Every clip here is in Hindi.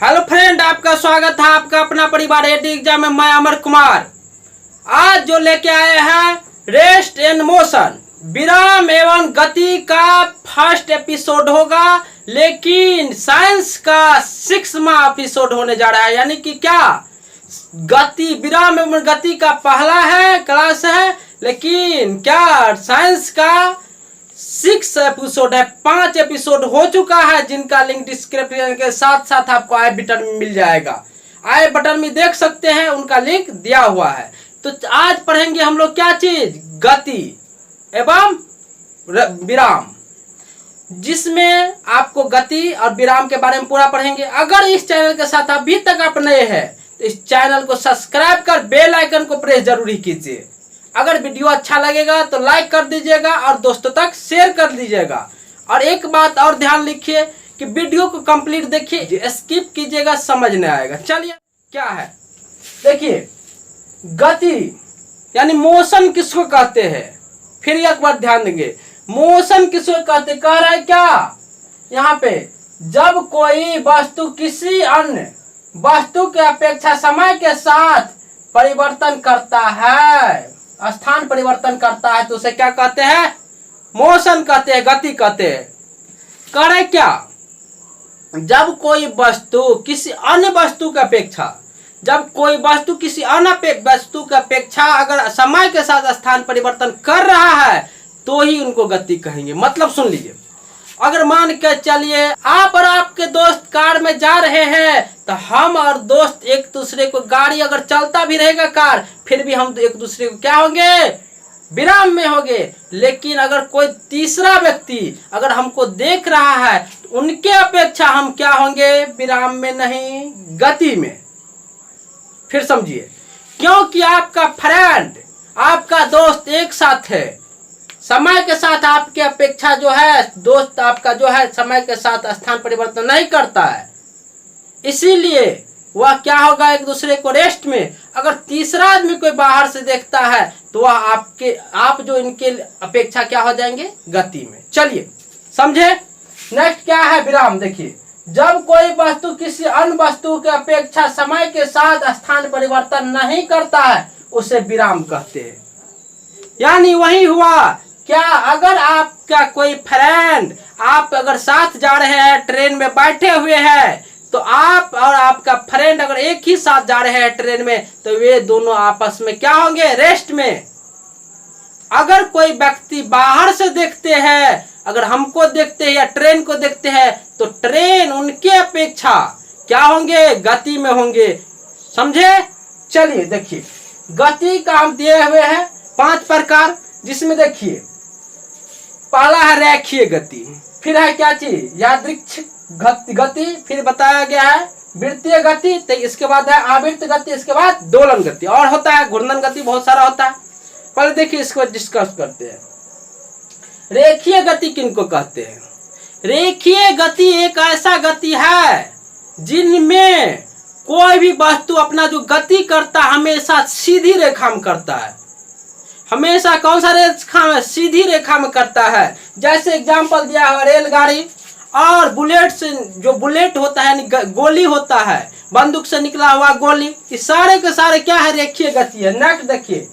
हेलो फ्रेंड, आपका स्वागत है आपका अपना परिवार एटी एग्जाम में। मैं अमर कुमार आज जो लेके आए हैं रेस्ट एंड मोशन, विराम एवं गति का फर्स्ट एपिसोड होगा, लेकिन साइंस का 6वां एपिसोड होने जा रहा है। यानी कि क्या गति विराम एवं गति का पहला है क्लास है, लेकिन क्या साइंस का 6 एपिसोड है। 5 एपिसोड हो चुका है, जिनका लिंक डिस्क्रिप्शन के साथ साथ आपको आई बटन में मिल जाएगा। आई बटन में देख सकते हैं, उनका लिंक दिया हुआ है। तो आज पढ़ेंगे हम लोग क्या चीज, गति एवं विराम, जिसमें आपको गति और विराम के बारे में पूरा पढ़ेंगे। अगर इस चैनल के साथ अभी तक आप नए हैं तो इस चैनल को सब्सक्राइब कर बेल आइकन को प्रेस जरूरी कीजिए। अगर वीडियो अच्छा लगेगा तो लाइक कर दीजिएगा और दोस्तों तक शेयर कर दीजिएगा। और एक बात और ध्यान लिखिए कि वीडियो को कंप्लीट देखिए, स्किप कीजिएगा समझ नहीं आएगा। चलिए क्या है देखिए, गति यानी मोशन किसको कहते हैं, फिर एक बार ध्यान देंगे। मोशन किसको कहते, कह रहा है क्या यहाँ पे, जब कोई वस्तु किसी अन्य वस्तु के अपेक्षा समय के साथ परिवर्तन करता है, स्थान परिवर्तन करता है, तो उसे क्या कहते हैं, मोशन कहते हैं, गति कहते हैं। करे क्या, जब कोई वस्तु किसी अन्य वस्तु की अपेक्षा, जब कोई वस्तु किसी अन्य वस्तु की अपेक्षा अगर समय के साथ स्थान परिवर्तन कर रहा है तो ही उनको गति कहेंगे। मतलब सुन लीजिए, अगर मान के चलिए आप और आपके दोस्त कार में जा रहे हैं, तो हम और दोस्त एक दूसरे को, गाड़ी अगर चलता भी रहेगा कार, फिर भी हम एक दूसरे को क्या होंगे, विराम में होंगे। लेकिन अगर कोई तीसरा व्यक्ति अगर हमको देख रहा है तो उनके अपेक्षा हम क्या होंगे, विराम में नहीं, गति में। फिर समझिए, क्योंकि आपका फ्रेंड, आपका दोस्त एक साथ है, समय के साथ आपके अपेक्षा जो है दोस्त आपका जो है समय के साथ स्थान परिवर्तन नहीं करता है, इसीलिए वह क्या होगा, एक दूसरे को रेस्ट में। अगर तीसरा आदमी कोई बाहर से देखता है तो वह आप जो इनके अपेक्षा क्या हो जाएंगे, गति में। चलिए समझे। नेक्स्ट क्या है, विराम। देखिए, जब कोई वस्तु किसी अन्य वस्तु के अपेक्षा समय के साथ स्थान परिवर्तन नहीं करता है उसे विराम कहते हैं। यानी वही हुआ क्या, अगर आपका कोई फ्रेंड, आप अगर साथ जा रहे हैं, ट्रेन में बैठे हुए हैं, तो आप और आपका फ्रेंड अगर एक ही साथ जा रहे हैं ट्रेन में, तो वे दोनों आपस में क्या होंगे, रेस्ट में। अगर कोई व्यक्ति बाहर से देखते हैं, अगर हमको देखते हैं या ट्रेन को देखते हैं, तो ट्रेन उनके अपेक्षा क्या होंगे, गति में होंगे। समझे। चलिए देखिए, गति का हम दिए हुए हैं 5 प्रकार, जिसमें देखिए पहला है रेखीय गति, फिर है क्या चीज, यादृच्छिक गति, फिर बताया गया है वृत्तीय गति, तो इसके बाद है आवर्त गति, इसके बाद दोलन गति, और होता है घूर्णन गति, बहुत सारा होता है। पहले देखिए इसको डिस्कस करते हैं। रेखीय गति किनको कहते हैं, रेखीय गति एक ऐसा गति है जिनमें कोई भी वस्तु अपना जो गति करता है हमेशा सीधी रेखा में करता है, हमेशा कौन सा रेखा में, सीधी रेखा में करता है। जैसे एग्जांपल दिया है रेलगाड़ी और बुलेट से, जो बुलेट होता है यानी गोली होता है, बंदूक से निकला हुआ गोली, ये सारे के सारे क्या है, रेखीय गति है। नेक्स्ट देखिए,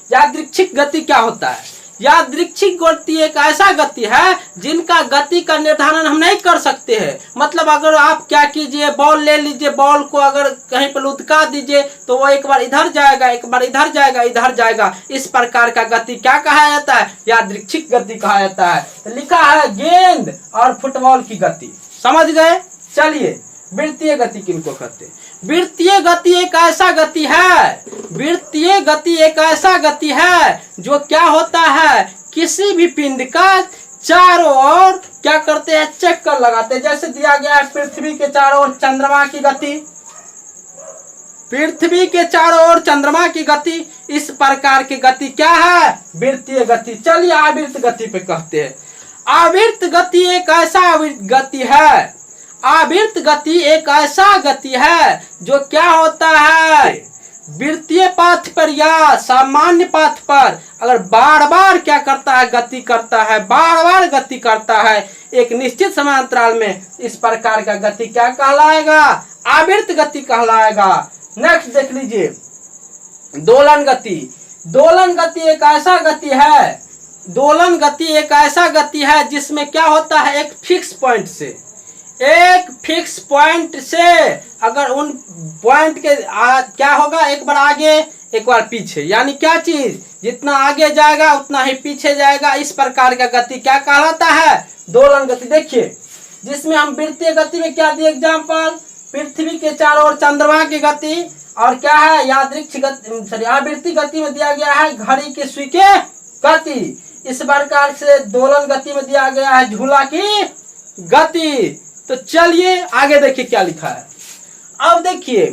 यादृच्छिक गति क्या होता है, यादृच्छिक गति एक ऐसा गति है जिनका गति का निर्धारण हम नहीं कर सकते हैं। मतलब अगर आप क्या कीजिए, बॉल ले लीजिए, बॉल को अगर कहीं पर लुढ़का दीजिए तो वो एक बार इधर जाएगा, एक बार इधर जाएगा, इधर जाएगा। इस प्रकार का गति क्या कहा जाता है, यादृच्छिक गति कहा जाता है। तो लिखा है गेंद और फुटबॉल की गति, समझ गए। चलिए, वृत्तीय गति किनको कहते हैं, वृत्तीय गति एक ऐसा गति है, वृत्तीय गति एक ऐसा गति है जो क्या होता है, किसी भी पिंड का चारों ओर क्या करते हैं, चक्कर लगाते हैं। जैसे दिया गया है पृथ्वी के चारों ओर चंद्रमा की गति, पृथ्वी के चारों ओर चंद्रमा की गति, इस प्रकार की गति क्या है, वृत्तीय गति। चलिए आवर्त गति पे कहते हैं। आवर्त गति एक ऐसा गति है, आवर्त गति एक ऐसा गति है जो क्या होता है, वृत्तीय पथ पर या सामान्य पथ पर अगर बार बार क्या करता है, गति करता है, बार बार गति करता है एक निश्चित समय अंतराल में, इस प्रकार का गति क्या कहलाएगा, आवर्त गति कहलाएगा। नेक्स्ट देख लीजिए दोलन गति। दोलन गति एक ऐसा गति है, दोलन गति एक ऐसा गति है जिसमें क्या होता है, एक फिक्स पॉइंट से अगर उन पॉइंट के क्या होगा, एक बार आगे एक बार पीछे, यानी क्या चीज, जितना आगे जाएगा उतना ही पीछे जाएगा। इस प्रकार का गति क्या कहलाता है, दोलन गति। देखिए जिसमें हम वृत्तीय गति में क्या दिए एग्जाम्पल, पृथ्वी के चारों ओर चंद्रमा की गति, और क्या है यादृच्छिक गति, आवृत्ति गति में दिया गया है घड़ी की सुई के गति। इस प्रकार से दोलन गति में दिया गया है झूला की गति। तो चलिए आगे देखिए क्या लिखा है। अब देखिए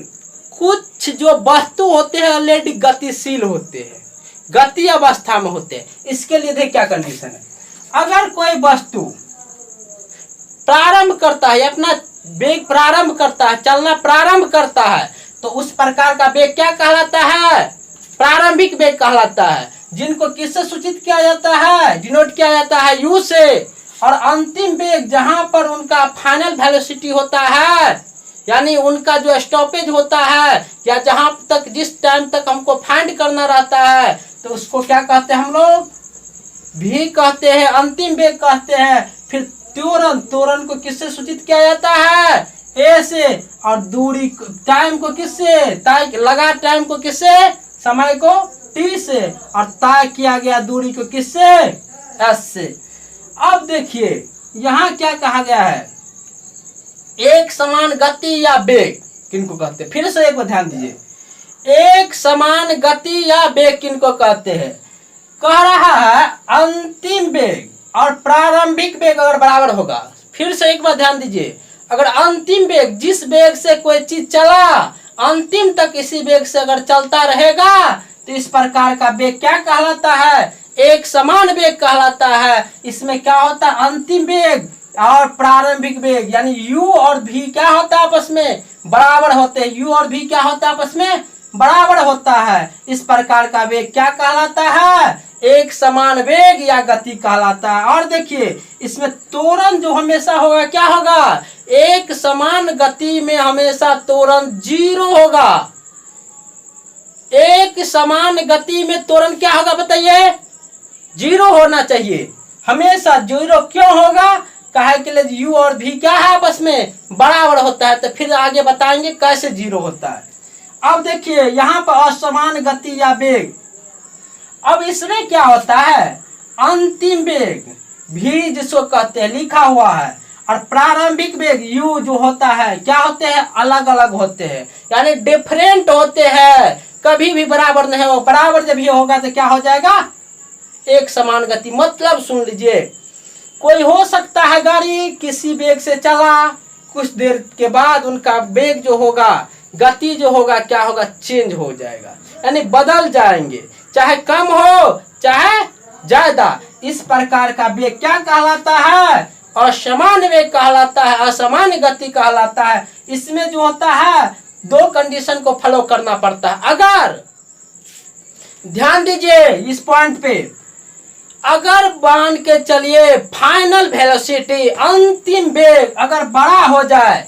कुछ जो वस्तु होते हैं ऑलरेडी गतिशील होते हैं, गति अवस्था में होते हैं। इसके लिए देखिए क्या कंडीशन है, अगर कोई वस्तु प्रारंभ करता है, अपना वेग प्रारंभ करता है, चलना प्रारंभ करता है, तो उस प्रकार का वेग क्या कहलाता है, प्रारंभिक वेग कहलाता है, जिनको किससे सूचित किया जाता है, डिनोट किया जाता है यू से। और अंतिम वेग जहां पर उनका फाइनल वेलोसिटी होता है, यानी उनका जो स्टॉपेज होता है, या जहां तक जिस टाइम तक हमको फाइंड करना रहता है, तो उसको क्या कहते हैं हम लोग, भी कहते हैं, अंतिम वेग कहते हैं। फिर त्वरण को किससे सूचित किया जाता है, ए से, और दूरी टाइम को किससे, लगा टाइम को किससे, समय को टी से, और तय किया गया दूरी को किससे, एस से। अब देखिए यहाँ क्या कहा गया है, एक समान गति या वेग किनको कहते हैं, फिर से एक बार ध्यान दीजिए, एक समान गति या वेग किनको कहते हैं, कह रहा है अंतिम वेग और प्रारंभिक वेग अगर बराबर होगा। फिर से एक बार ध्यान दीजिए, अगर अंतिम वेग, जिस वेग से कोई चीज चला अंतिम तक इसी वेग से अगर चलता रहेगा, तो इस प्रकार का वेग क्या कहलाता है, एक समान वेग कहलाता है। इसमें क्या होता है, अंतिम वेग और प्रारंभिक वेग, यानी u और v क्या होता है, आपस में बराबर होते हैं। u और v क्या होता है, आपस में बराबर होता है। इस प्रकार का वेग क्या कहलाता है, एक समान वेग या गति कहलाता है। और देखिए इसमें त्वरण जो हमेशा होगा क्या होगा, एक समान गति में हमेशा त्वरण 0 होगा। एक समान गति में त्वरण क्या होगा बताइए, 0 होना चाहिए, हमेशा 0। क्यों होगा, कहे के लिए u और v क्या है, आपस में बराबर होता है। तो फिर आगे बताएंगे कैसे 0 होता है। अब देखिए यहाँ पर असमान गति या वेग, अब इसमें क्या होता है, अंतिम वेग भी जिसको कहते हैं लिखा हुआ है, और प्रारंभिक वेग u जो होता है क्या होते हैं, अलग अलग होते हैं, यानी डिफरेंट होते हैं, कभी भी बराबर नहीं हो। बराबर जब ये होगा तो क्या हो जाएगा, एक समान गति। मतलब सुन लीजिए, कोई हो सकता है गाड़ी किसी वेग से चला, कुछ देर के बाद उनका वेग जो होगा, गति जो होगा क्या होगा, चेंज हो जाएगा, यानी बदल जाएंगे, चाहे कम हो चाहे ज्यादा। इस प्रकार का वेग क्या कहलाता है, असमान वेग कहलाता है, असमान गति कहलाता है। इसमें जो होता है 2 कंडीशन को फॉलो करना पड़ता है। अगर ध्यान दीजिए इस पॉइंट पे, अगर मान के चलिए फाइनल वेलोसिटी, अंतिम वेग अगर बड़ा हो जाए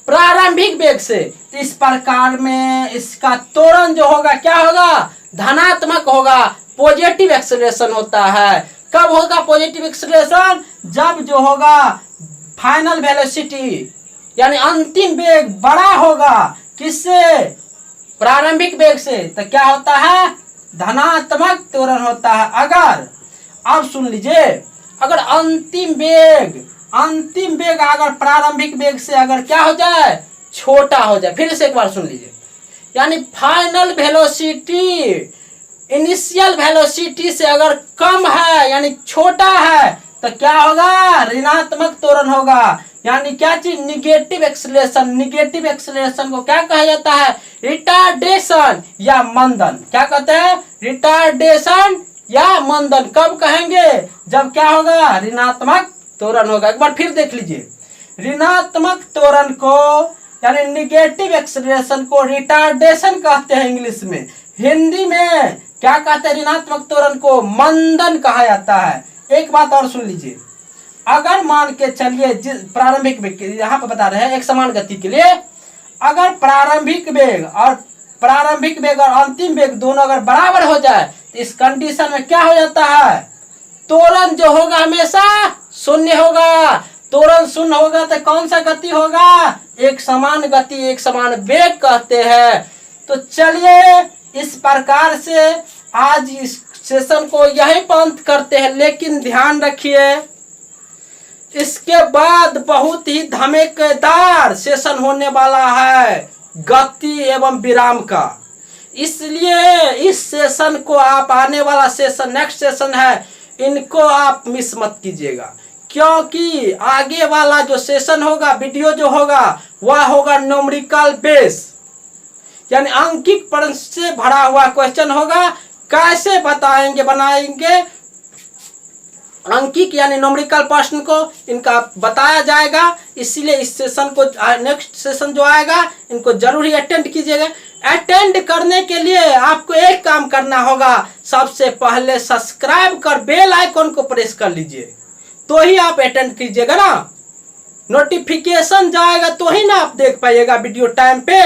प्रारंभिक वेग से, तो इस प्रकार में इसका त्वरण जो होगा क्या होगा, धनात्मक होगा, पॉजिटिव एक्सेलरेशन होता है। कब होगा पॉजिटिव एक्सेलरेशन, जब जो होगा फाइनल वेलोसिटी यानी अंतिम वेग बड़ा होगा किससे, प्रारंभिक वेग से, तो क्या होता है, धनात्मक त्वरण होता है। अगर अब सुन लीजिए, अगर अंतिम वेग अगर प्रारंभिक वेग से अगर क्या हो जाए, छोटा हो जाए, फिर से एक बार सुन लीजिए, यानी फाइनल वेलोसिटी इनिशियल वेलोसिटी से अगर कम है यानी छोटा है, तो क्या होगा, ऋणात्मक त्वरण होगा, यानी क्या चीज, निगेटिव एक्सेलरेशन। निगेटिव एक्सेलरेशन को क्या कहा जाता है, रिटार्डेशन या मंदन। क्या कहते हैं, रिटार्डेशन या मंदन। कब कहेंगे, जब क्या होगा, ऋणात्मक त्वरण होगा। एक बार फिर देख लीजिए, ऋणात्मक त्वरण को यानी निगेटिव एक्सेलरेशन को रिटार्डेशन कहते हैं इंग्लिश में। हिंदी में क्या कहते हैं, ऋणात्मक त्वरण को मंदन कहा जाता है। एक बात और सुन लीजिए, अगर मान के चलिए प्रारंभिक वेग यहाँ पर बता रहे हैं एक समान गति के लिए, अगर प्रारंभिक वेग और अंतिम वेग दोनों अगर बराबर हो जाए तो इस कंडीशन में क्या हो जाता है, त्वरण जो होगा हमेशा शून्य होगा। त्वरण शून्य होगा तो कौन सा गति होगा, एक समान गति, एक समान वेग कहते हैं। तो चलिए इस प्रकार से आज इस सेशन को यहीं पर अंत करते हैं, लेकिन ध्यान रखिए इसके बाद बहुत ही धमाकेदार सेशन होने वाला है गति एवं विराम का। इसलिए इस सेशन को आप, आने वाला सेशन नेक्स्ट सेशन है, इनको आप मिस मत कीजिएगा, क्योंकि आगे वाला जो सेशन होगा, वीडियो जो होगा वह होगा न्यूमेरिकल बेस, यानी अंकिक प्रश्न से भरा हुआ क्वेश्चन होगा। कैसे बनाएंगे अंकिक यानी न्यूमेरिकल प्रश्न को, इनका बताया जाएगा। इसीलिए इस सेशन को, नेक्स्ट सेशन जो आएगा, इनको जरूर ही अटेंड कीजिएगा। अटेंड करने के लिए आपको एक काम करना होगा, सबसे पहले सब्सक्राइब कर बेल आइकन को प्रेस कर लीजिए, तो ही आप अटेंड कीजिएगा ना। नोटिफिकेशन जाएगा तो ही ना आप देख पाइएगा वीडियो टाइम पे।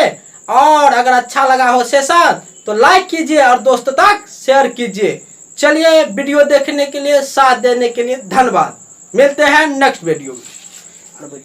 और अगर अच्छा लगा हो सेशन तो लाइक कीजिए और दोस्तों तक शेयर कीजिए। चलिए वीडियो देखने के लिए, साथ देने के लिए धन्यवाद। मिलते हैं नेक्स्ट वीडियो में।